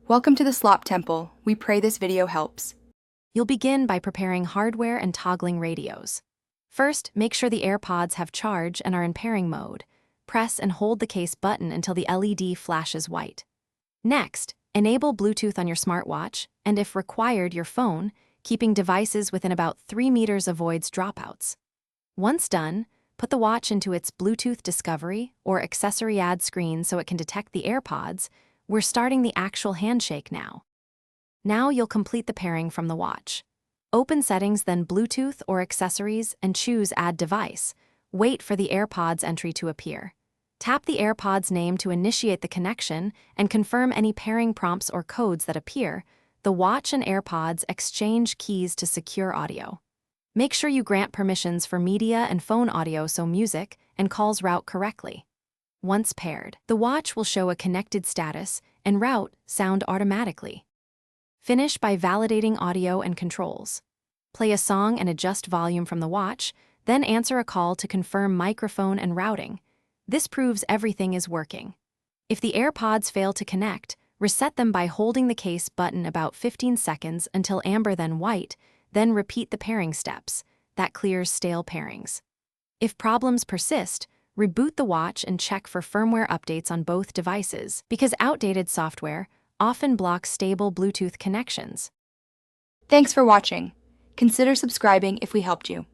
Welcome to the Slop Temple. We pray this video helps. You'll begin by preparing hardware and toggling radios. First, make sure the Airpods have charge and are in pairing mode. Press and hold the case button until the LED flashes white. Next, enable Bluetooth on your smartwatch, and if required, your phone. Keeping devices within about 3 meters avoids dropouts. Once done, put the watch into its Bluetooth discovery or accessory add screen so it can detect the Airpods. We're starting the actual handshake now. Now you'll complete the pairing from the watch. Open Settings, then Bluetooth or Accessories, and choose Add Device. Wait for the Airpods entry to appear. Tap the Airpods name to initiate the connection and confirm any pairing prompts or codes that appear. The watch and Airpods exchange keys to secure audio. Make sure you grant permissions for media and phone audio so music and calls route correctly. Once paired, the watch will show a connected status and route sound automatically. Finish by validating audio and controls. Play a song and adjust volume from the watch, then answer a call to confirm microphone and routing. This proves everything is working. If the Airpods fail to connect, reset them by holding the case button about 15 seconds until amber then white, then repeat the pairing steps. That clears stale pairings. If problems persist, reboot the watch and check for firmware updates on both devices, because outdated software often blocks stable Bluetooth connections. Thanks for watching. Consider subscribing if we helped you.